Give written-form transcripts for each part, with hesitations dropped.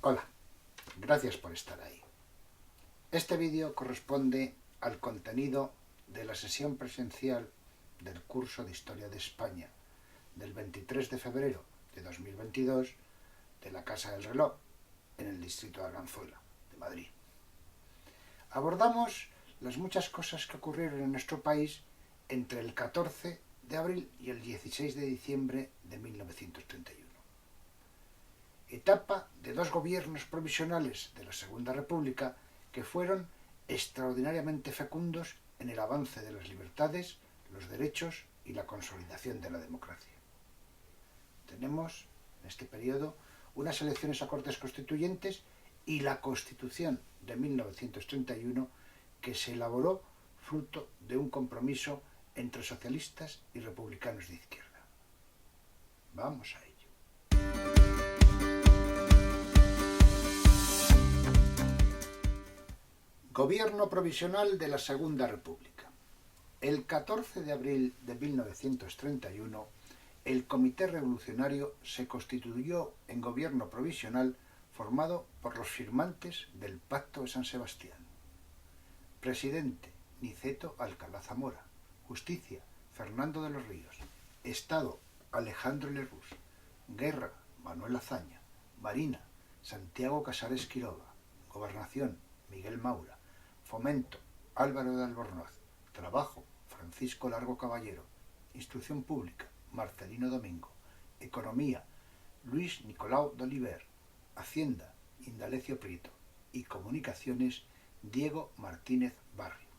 Hola, gracias por estar ahí. Este vídeo corresponde al contenido de la sesión presencial del curso de Historia de España del 23 de febrero de 2022 de la Casa del Reloj en el distrito de Arganzuela, de Madrid. Abordamos las muchas cosas que ocurrieron en nuestro país entre el 14 de abril y el 16 de diciembre de 1931. Etapa de dos gobiernos provisionales de la Segunda República que fueron extraordinariamente fecundos en el avance de las libertades, los derechos y la consolidación de la democracia. Tenemos en este periodo unas elecciones a Cortes Constituyentes y la Constitución de 1931 que se elaboró fruto de un compromiso entre socialistas y republicanos de izquierda. Vamos a ello. Gobierno provisional de la Segunda República. El 14 de abril de 1931, el Comité Revolucionario se constituyó en gobierno provisional formado por los firmantes del Pacto de San Sebastián. Presidente: Niceto Alcalá Zamora. Justicia: Fernando de los Ríos. Estado: Alejandro Lerroux. Guerra: Manuel Azaña. Marina: Santiago Casares Quiroga. Gobernación: Miguel Maura. Fomento: Álvaro de Albornoz. Trabajo: Francisco Largo Caballero. Instrucción pública: Marcelino Domingo. Economía: Luis Nicolau de Oliver. Hacienda: Indalecio Prieto. Y comunicaciones: Diego Martínez Barrio.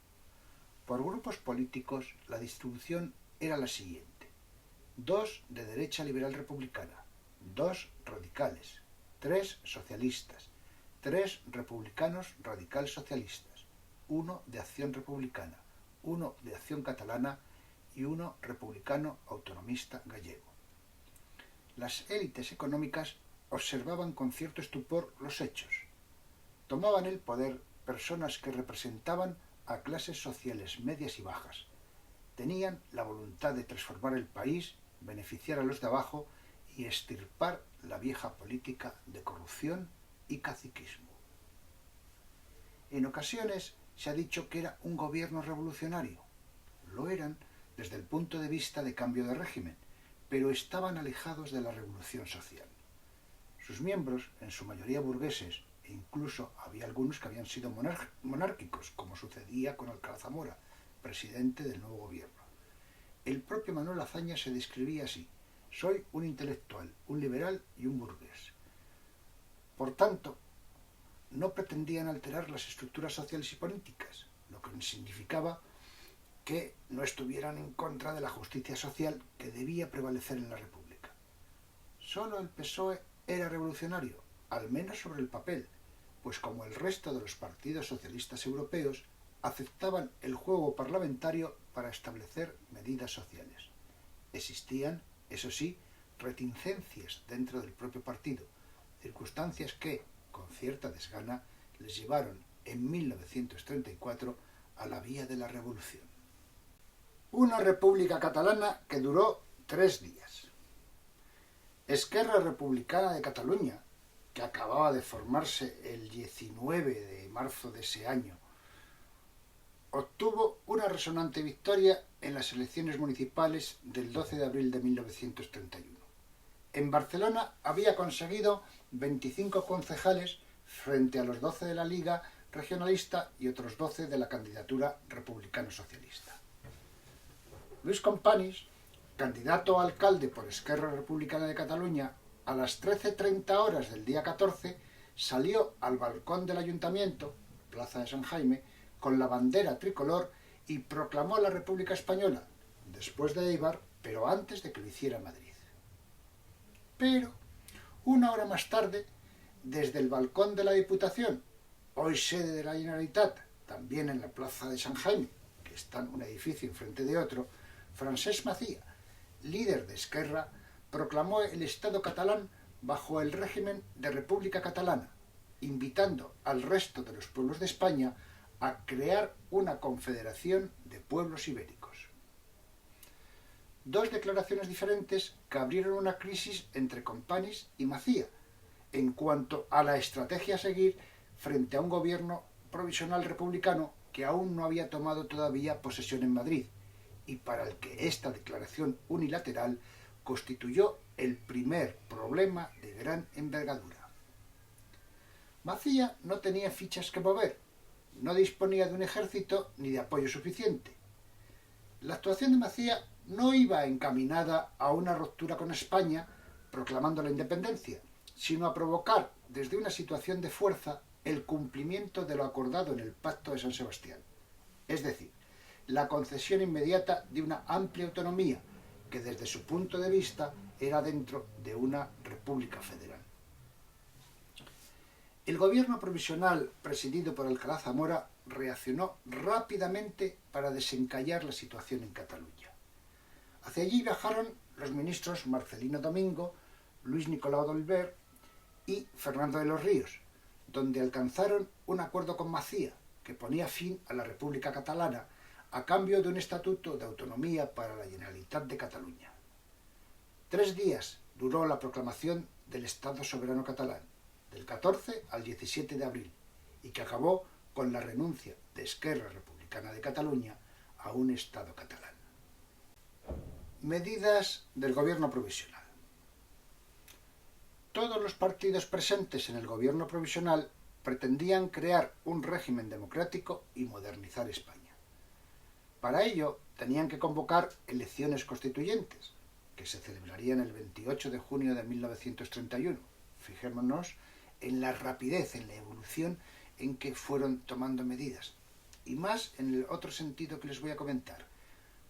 Por grupos políticos, la distribución era la siguiente: 2 de derecha liberal republicana, 2 radicales, 3 socialistas, 3 republicanos radical socialistas, 1 de Acción Republicana, 1 de Acción Catalana y 1 republicano autonomista gallego. Las élites económicas observaban con cierto estupor los hechos. Tomaban el poder personas que representaban a clases sociales medias y bajas. Tenían la voluntad de transformar el país, beneficiar a los de abajo y extirpar la vieja política de corrupción y caciquismo. En ocasiones se ha dicho que era un gobierno revolucionario. Lo eran desde el punto de vista de cambio de régimen, pero estaban alejados de la revolución social. Sus miembros, en su mayoría burgueses, e incluso había algunos que habían sido monárquicos, como sucedía con Alcalá Zamora, presidente del nuevo gobierno. El propio Manuel Azaña se describía así: soy un intelectual, un liberal y un burgués. Por tanto, no pretendían alterar las estructuras sociales y políticas, lo que significaba que no estuvieran en contra de la justicia social que debía prevalecer en la República. Solo el PSOE era revolucionario, al menos sobre el papel, pues como el resto de los partidos socialistas europeos, aceptaban el juego parlamentario para establecer medidas sociales. Existían, eso sí, reticencias dentro del propio partido, circunstancias que, con cierta desgana, les llevaron en 1934 a la vía de la revolución. Una república catalana que duró 3 días. Esquerra Republicana de Cataluña, que acababa de formarse el 19 de marzo de ese año, obtuvo una resonante victoria en las elecciones municipales del 12 de abril de 1931. En Barcelona había conseguido 25 concejales frente a los 12 de la Liga Regionalista y otros 12 de la candidatura republicano-socialista. Luis Companys, candidato a alcalde por Esquerra Republicana de Cataluña, a las 13:30 horas del día 14 salió al balcón del ayuntamiento, Plaza de San Jaime, con la bandera tricolor y proclamó la República Española, después de Éibar, pero antes de que lo hiciera Madrid. Pero, una hora más tarde, desde el balcón de la Diputación, hoy sede de la Generalitat, también en la Plaza de San Jaime, que está en un edificio enfrente de otro, Francesc Macía, líder de Esquerra, proclamó el Estado catalán bajo el régimen de República Catalana, invitando al resto de los pueblos de España a crear una confederación de pueblos ibéricos. Dos declaraciones diferentes que abrieron una crisis entre Companys y Macía, en cuanto a la estrategia a seguir frente a un gobierno provisional republicano que aún no había tomado todavía posesión en Madrid y para el que esta declaración unilateral constituyó el primer problema de gran envergadura. Macía no tenía fichas que mover, no disponía de un ejército ni de apoyo suficiente. La actuación de Macía no iba encaminada a una ruptura con España proclamando la independencia, sino a provocar desde una situación de fuerza el cumplimiento de lo acordado en el Pacto de San Sebastián, es decir, la concesión inmediata de una amplia autonomía que desde su punto de vista era dentro de una república federal. El gobierno provisional presidido por Alcalá Zamora reaccionó rápidamente para desencallar la situación en Cataluña. Hacia allí viajaron los ministros Marcelino Domingo, Luis Nicolau d'Olwer y Fernando de los Ríos, donde alcanzaron un acuerdo con Macía que ponía fin a la República Catalana a cambio de un estatuto de autonomía para la Generalitat de Cataluña. 3 días duró la proclamación del Estado soberano catalán, del 14 al 17 de abril, y que acabó con la renuncia de Esquerra Republicana de Cataluña a un Estado catalán. Medidas del gobierno provisional. Todos los partidos presentes en el gobierno provisional pretendían crear un régimen democrático y modernizar España. Para ello tenían que convocar elecciones constituyentes, que se celebrarían el 28 de junio de 1931. Fijémonos en la rapidez, en la evolución en que fueron tomando medidas. Y más en el otro sentido que les voy a comentar.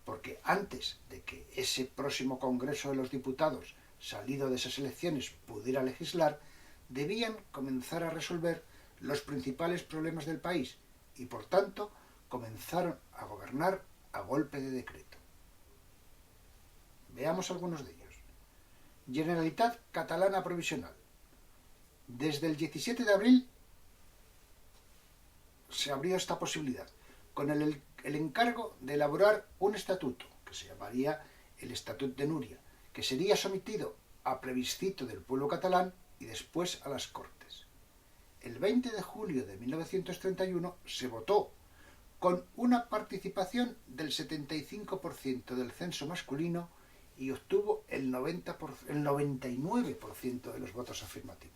Porque antes de que ese próximo Congreso de los Diputados, salido de esas elecciones, pudiera legislar, debían comenzar a resolver los principales problemas del país y, por tanto, comenzaron a gobernar a golpe de decreto. Veamos algunos de ellos. Generalitat Catalana Provisional. Desde el 17 de abril se abrió esta posibilidad, con el encargo de elaborar un estatuto, que se llamaría el Estatut de Núria, que sería sometido a plebiscito del pueblo catalán y después a las Cortes. El 20 de julio de 1931 se votó con una participación del 75% del censo masculino y obtuvo el 99% de los votos afirmativos.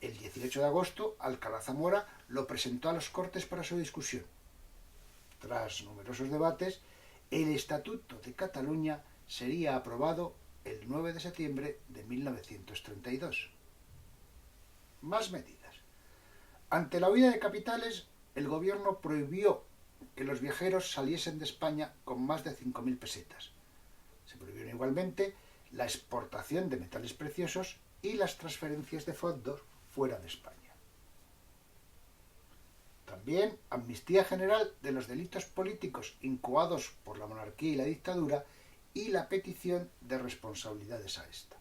El 18 de agosto, Alcalá Zamora lo presentó a las Cortes para su discusión. Tras numerosos debates, el Estatuto de Cataluña sería aprobado el 9 de septiembre de 1932. Más medidas. Ante la huida de capitales, el gobierno prohibió que los viajeros saliesen de España con más de 5.000 pesetas. Se prohibieron igualmente la exportación de metales preciosos y las transferencias de fondos fuera de España. También amnistía general de los delitos políticos incoados por la monarquía y la dictadura y la petición de responsabilidades a esta.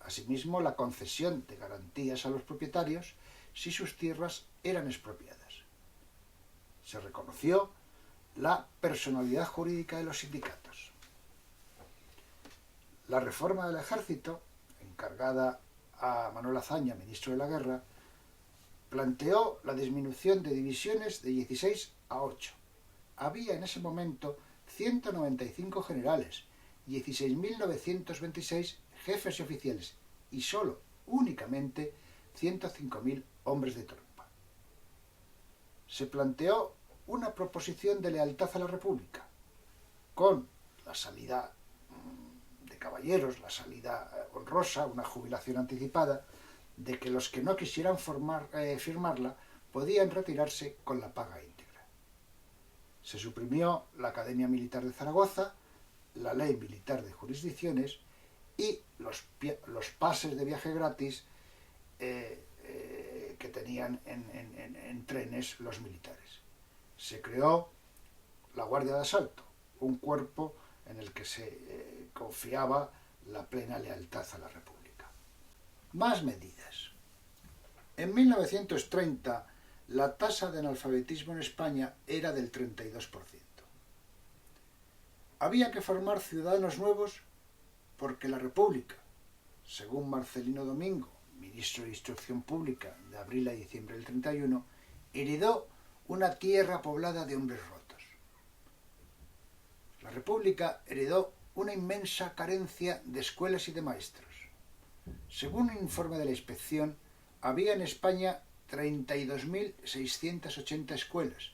Asimismo, la concesión de garantías a los propietarios si sus tierras eran expropiadas. Se reconoció la personalidad jurídica de los sindicatos. La reforma del ejército, encargada a Manuel Azaña, ministro de la Guerra, planteó la disminución de divisiones de 16 a 8. Había en ese momento 195 generales, 16.926 jefes y oficiales y únicamente 105.000 hombres de tropa. Se planteó una proposición de lealtad a la República, con la salida de caballeros, la salida honrosa, una jubilación anticipada, de que los que no quisieran firmarla podían retirarse con la paga íntegra. Se suprimió la Academia Militar de Zaragoza, la Ley Militar de Jurisdicciones y los pases de viaje gratis que tenían en trenes los militares. Se creó la Guardia de Asalto, un cuerpo en el que se confiaba la plena lealtad a la República. Más medidas. En 1930 la tasa de analfabetismo en España era del 32%. Había que formar ciudadanos nuevos porque la República, según Marcelino Domingo, ministro de Instrucción Pública de abril a diciembre del 31, heredó una tierra poblada de hombres rotos. La República heredó una inmensa carencia de escuelas y de maestros. Según un informe de la inspección, había en España 32.680 escuelas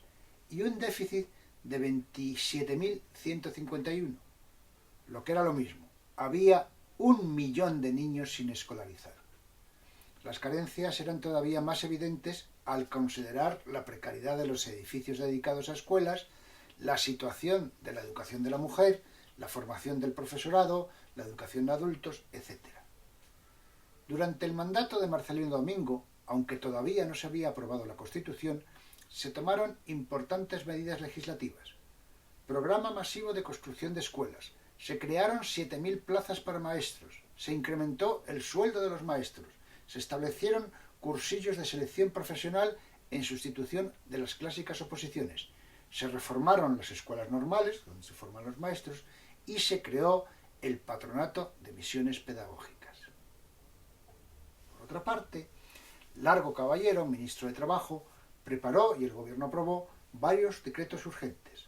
y un déficit de 27.151. Lo que era lo mismo, había 1 millón de niños sin escolarizar. Las carencias eran todavía más evidentes al considerar la precariedad de los edificios dedicados a escuelas, la situación de la educación de la mujer, la formación del profesorado, la educación de adultos, etc. Durante el mandato de Marcelino Domingo, aunque todavía no se había aprobado la Constitución, se tomaron importantes medidas legislativas. Programa masivo de construcción de escuelas. Se crearon 7.000 plazas para maestros. Se incrementó el sueldo de los maestros. Se establecieron cursillos de selección profesional en sustitución de las clásicas oposiciones. Se reformaron las escuelas normales, donde se forman los maestros, y se creó el Patronato de Misiones Pedagógicas. Por otra parte, Largo Caballero, ministro de Trabajo, preparó y el gobierno aprobó varios decretos urgentes.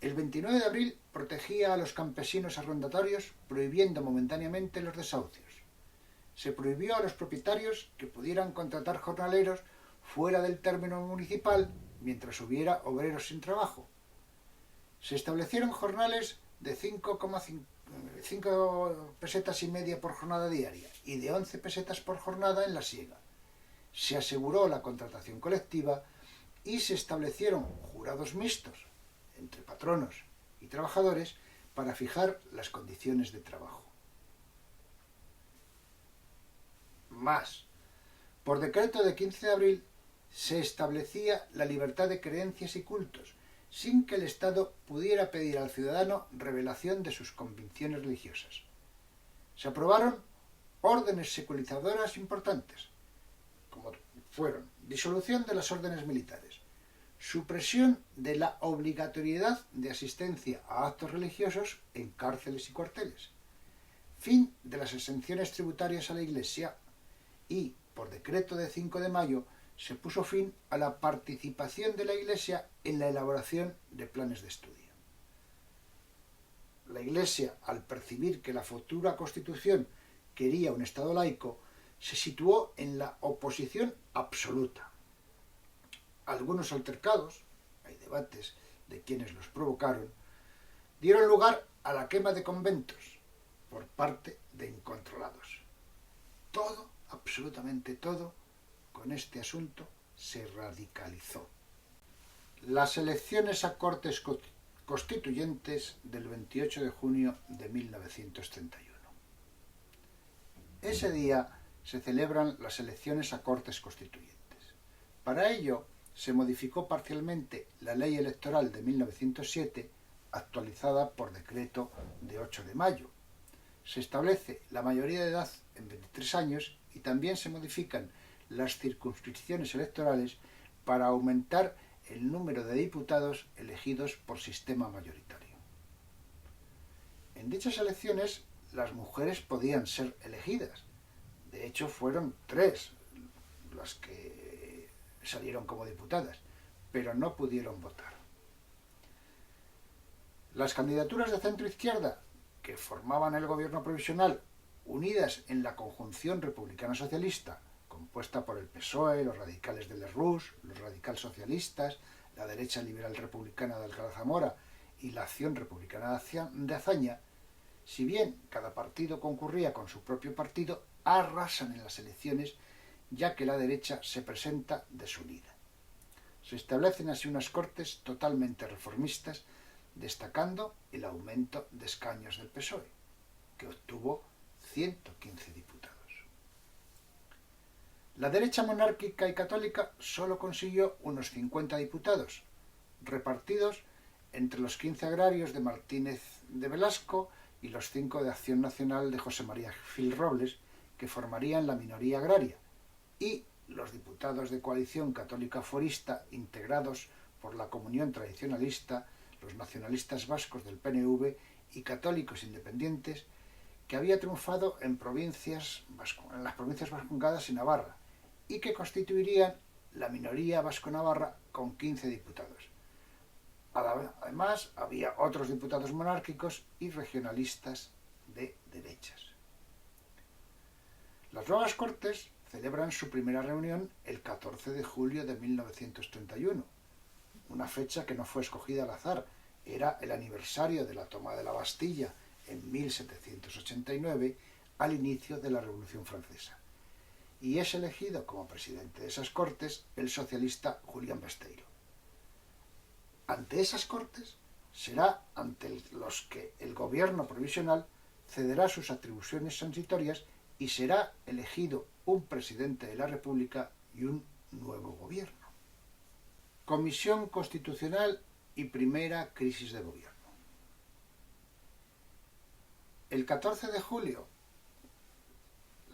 El 29 de abril protegía a los campesinos arrendatarios prohibiendo momentáneamente los desahucios. Se prohibió a los propietarios que pudieran contratar jornaleros fuera del término municipal mientras hubiera obreros sin trabajo. Se establecieron jornales de 5,5 pesetas y media por jornada diaria y de 11 pesetas por jornada en la siega. Se aseguró la contratación colectiva y se establecieron jurados mixtos entre patronos y trabajadores para fijar las condiciones de trabajo. Más, por decreto de 15 de abril se establecía la libertad de creencias y cultos, sin que el Estado pudiera pedir al ciudadano revelación de sus convicciones religiosas. Se aprobaron órdenes secularizadoras importantes, como fueron disolución de las órdenes militares, supresión de la obligatoriedad de asistencia a actos religiosos en cárceles y cuarteles, fin de las exenciones tributarias a la Iglesia y, por decreto de 5 de mayo, se puso fin a la participación de la Iglesia en la elaboración de planes de estudio. La Iglesia, al percibir que la futura Constitución quería un Estado laico, se situó en la oposición absoluta. Algunos altercados, hay debates de quienes los provocaron, dieron lugar a la quema de conventos por parte de incontrolados. Todo, absolutamente todo, con este asunto se radicalizó. Las elecciones a Cortes Constituyentes del 28 de junio de 1931. Ese día se celebran las elecciones a Cortes Constituyentes. Para ello se modificó parcialmente la Ley Electoral de 1907, actualizada por decreto de 8 de mayo. Se establece la mayoría de edad en 23 años y también se modifican las circunscripciones electorales para aumentar el número de diputados elegidos por sistema mayoritario. En dichas elecciones las mujeres podían ser elegidas. De hecho, fueron 3 las que salieron como diputadas, pero no pudieron votar. Las candidaturas de centro-izquierda que formaban el gobierno provisional, unidas en la conjunción republicana-socialista, compuesta por el PSOE, los radicales de Lerroux, los radicales socialistas, la derecha liberal republicana de Alcalá Zamora y la Acción Republicana de Azaña, si bien cada partido concurría con su propio partido, arrasan en las elecciones, ya que la derecha se presenta desunida. Se establecen así unas Cortes totalmente reformistas, destacando el aumento de escaños del PSOE, que obtuvo 115 diputados. La derecha monárquica y católica solo consiguió unos 50 diputados, repartidos entre los 15 agrarios de Martínez de Velasco y los 5 de Acción Nacional de José María Gil Robles, que formarían la minoría agraria, y los diputados de coalición católica forista integrados por la Comunión Tradicionalista, los nacionalistas vascos del PNV y católicos independientes, que había triunfado en las provincias vascongadas y Navarra, y que constituirían la minoría vasco-navarra con 15 diputados. Además, había otros diputados monárquicos y regionalistas de derechas. Las nuevas Cortes celebran su primera reunión el 14 de julio de 1931, una fecha que no fue escogida al azar, era el aniversario de la toma de la Bastilla en 1789, al inicio de la Revolución Francesa, y es elegido como presidente de esas Cortes el socialista Julián Besteiro. Ante esas Cortes será ante los que el gobierno provisional cederá sus atribuciones transitorias y será elegido un presidente de la República y un nuevo gobierno. Comisión Constitucional y primera crisis de gobierno. El 14 de julio,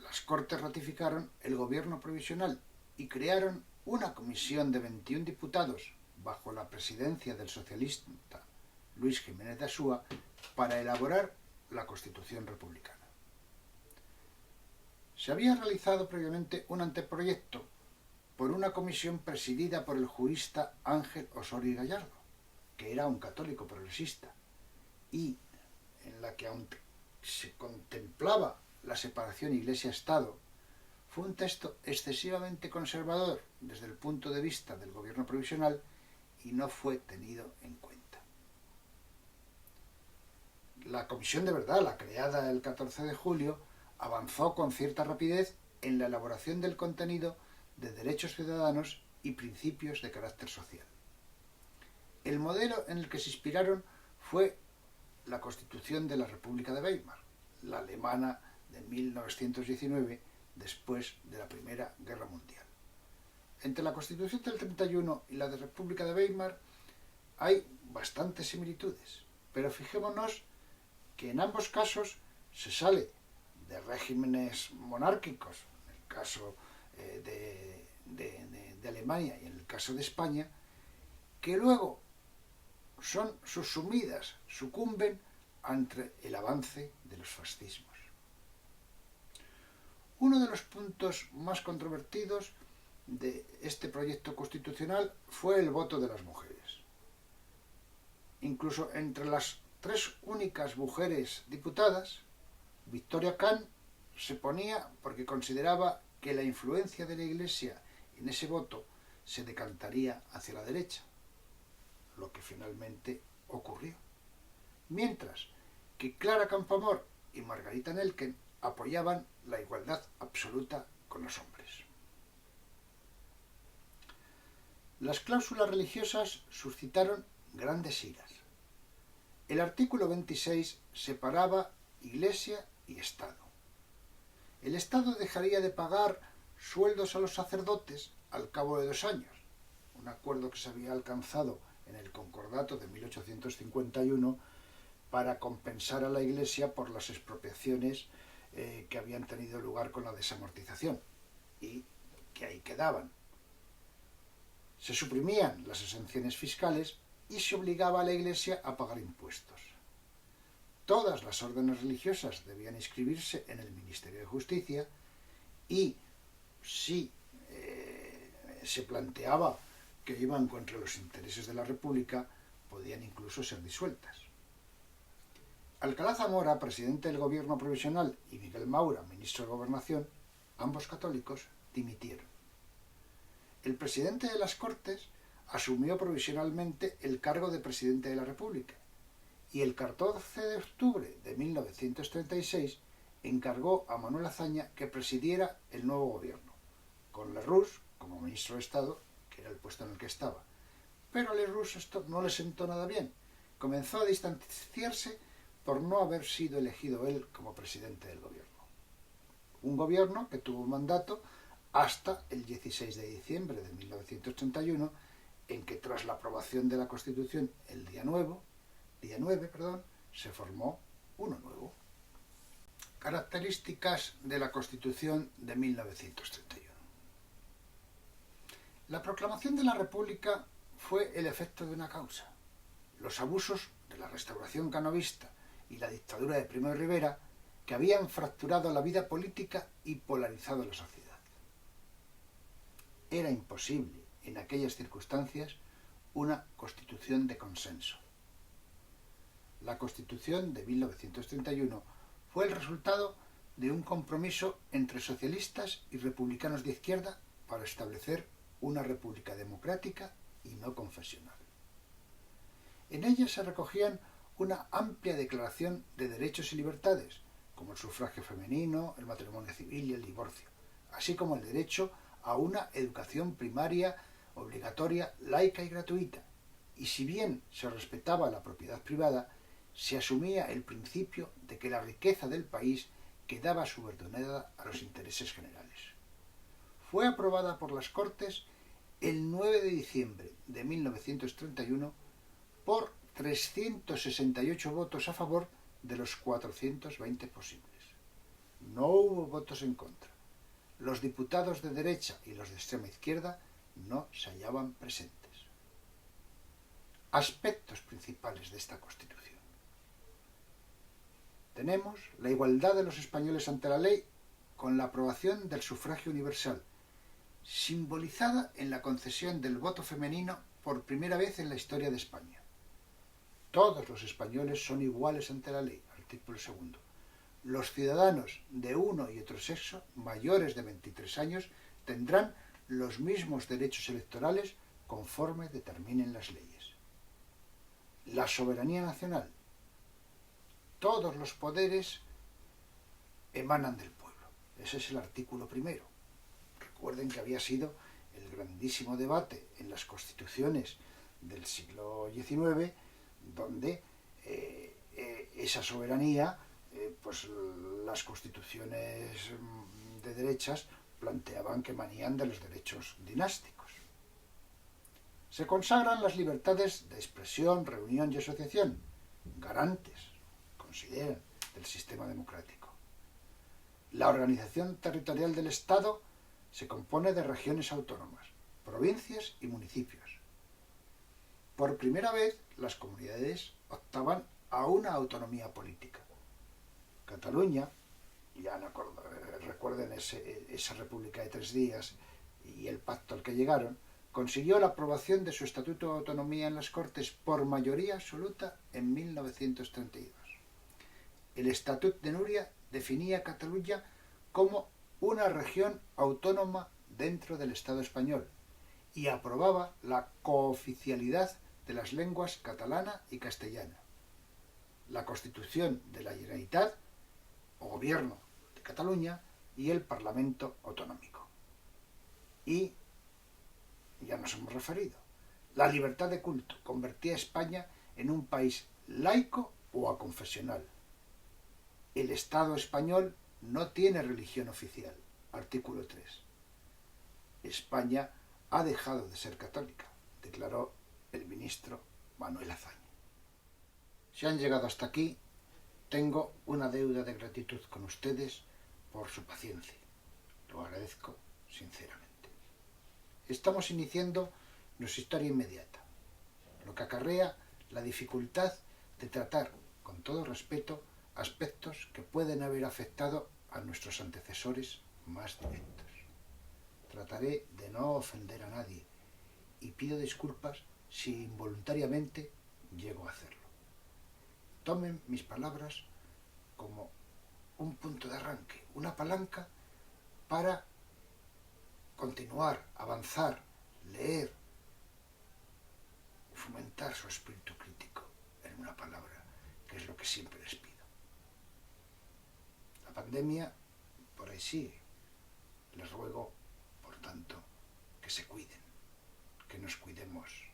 las Cortes ratificaron el gobierno provisional y crearon una comisión de 21 diputados bajo la presidencia del socialista Luis Jiménez de Asúa para elaborar la Constitución republicana. Se había realizado previamente un anteproyecto por una comisión presidida por el jurista Ángel Osorio Gallardo, que era un católico progresista, y en la que, aunque se contemplaba la separación Iglesia-Estado, fue un texto excesivamente conservador desde el punto de vista del gobierno provisional y no fue tenido en cuenta. La comisión de verdad, la creada el 14 de julio, avanzó con cierta rapidez en la elaboración del contenido de derechos ciudadanos y principios de carácter social. El modelo en el que se inspiraron fue la Constitución de la República de Weimar, la alemana de 1919, después de la Primera Guerra Mundial. Entre la Constitución del 31 y la de República de Weimar hay bastantes similitudes, pero fijémonos que en ambos casos se sale de regímenes monárquicos, en el caso de Alemania y en el caso de España, que luego son subsumidas, sucumben ante el avance de los fascismos. Uno de los puntos más controvertidos de este proyecto constitucional fue el voto de las mujeres. Incluso entre las 3 únicas mujeres diputadas, Victoria Khan se ponía porque consideraba que la influencia de la Iglesia en ese voto se decantaría hacia la derecha, lo que finalmente ocurrió. Mientras que Clara Campoamor y Margarita Nelken apoyaban la igualdad absoluta con los hombres. Las cláusulas religiosas suscitaron grandes iras. El artículo 26 separaba Iglesia y Estado. El Estado dejaría de pagar sueldos a los sacerdotes al cabo de 2 años, un acuerdo que se había alcanzado en el Concordato de 1851 para compensar a la Iglesia por las expropiaciones que habían tenido lugar con la desamortización y que ahí quedaban. Se suprimían las exenciones fiscales y se obligaba a la Iglesia a pagar impuestos. Todas las órdenes religiosas debían inscribirse en el Ministerio de Justicia y si se planteaba que iban contra los intereses de la República, podían incluso ser disueltas. Alcalá Zamora, presidente del gobierno provisional, y Miguel Maura, ministro de Gobernación, ambos católicos, dimitieron. El presidente de las Cortes asumió provisionalmente el cargo de presidente de la República y el 14 de octubre de 1936 encargó a Manuel Azaña que presidiera el nuevo gobierno, con Lerroux como ministro de Estado, que era el puesto en el que estaba. Pero a Lerroux esto no le sentó nada bien. Comenzó a distanciarse por no haber sido elegido él como presidente del gobierno. Un gobierno que tuvo un mandato hasta el 16 de diciembre de 1931, en que tras la aprobación de la Constitución el día 9, se formó uno nuevo. Características de la Constitución de 1931. La proclamación de la República fue el efecto de una causa. Los abusos de la restauración canovista y la dictadura de Primo de Rivera, que que habían fracturado la vida política y polarizado la sociedad. Era imposible, en aquellas circunstancias, una constitución de consenso. La Constitución de 1931 fue el resultado de un compromiso entre socialistas y republicanos de izquierda para establecer una república democrática y no confesional. En ella se recogían una amplia declaración de derechos y libertades, como el sufragio femenino, el matrimonio civil y el divorcio, así como el derecho a una educación primaria obligatoria, laica y gratuita. Y si bien se respetaba la propiedad privada, se asumía el principio de que la riqueza del país quedaba subordinada a los intereses generales. Fue aprobada por las Cortes el 9 de diciembre de 1931 por 368 votos a favor de los 420 posibles. No hubo votos en contra. Los diputados de derecha y los de extrema izquierda no se hallaban presentes. Aspectos principales de esta Constitución. Tenemos la igualdad de los españoles ante la ley con la aprobación del sufragio universal, simbolizada en la concesión del voto femenino por primera vez en la historia de España. Todos los españoles son iguales ante la ley, artículo 2. Los ciudadanos de uno y otro sexo, mayores de 23 años, tendrán los mismos derechos electorales conforme determinen las leyes. La soberanía nacional. Todos los poderes emanan del pueblo. Ese es el artículo 1. Recuerden que había sido el grandísimo debate en las constituciones del siglo XIX, donde esa soberanía, pues las constituciones de derechas planteaban que manían de los derechos dinásticos. Se consagran las libertades de expresión, reunión y asociación, garantes, consideran, del sistema democrático. La organización territorial del Estado se compone de regiones autónomas, provincias y municipios. Por primera vez, las comunidades optaban a una autonomía política. Cataluña, ya recuerden esa república de 3 días y el pacto al que llegaron, consiguió la aprobación de su Estatuto de Autonomía en las Cortes por mayoría absoluta en 1932. El Estatut de Núria definía a Cataluña como una región autónoma dentro del Estado español y aprobaba la cooficialidad de las lenguas catalana y castellana. La Constitución de la Generalitat, o Gobierno de Cataluña, y el Parlamento Autonómico. Y ya nos hemos referido. La libertad de culto convertía a España en un país laico o aconfesional. El Estado español no tiene religión oficial. Artículo 3. España ha dejado de ser católica, declaró el ministro Manuel Azaña. Si han llegado hasta aquí, tengo una deuda de gratitud con ustedes por su paciencia. Lo agradezco sinceramente. Estamos iniciando nuestra historia inmediata, lo que acarrea la dificultad de tratar con todo respeto aspectos que pueden haber afectado a nuestros antecesores más directos. Trataré de no ofender a nadie y pido disculpas si involuntariamente llego a hacerlo. Tomen mis palabras como un punto de arranque, una palanca para continuar, avanzar, leer, fomentar su espíritu crítico, en una palabra, que es lo que siempre les pido. La pandemia por ahí sigue. Les ruego, por tanto, que se cuiden, que nos cuidemos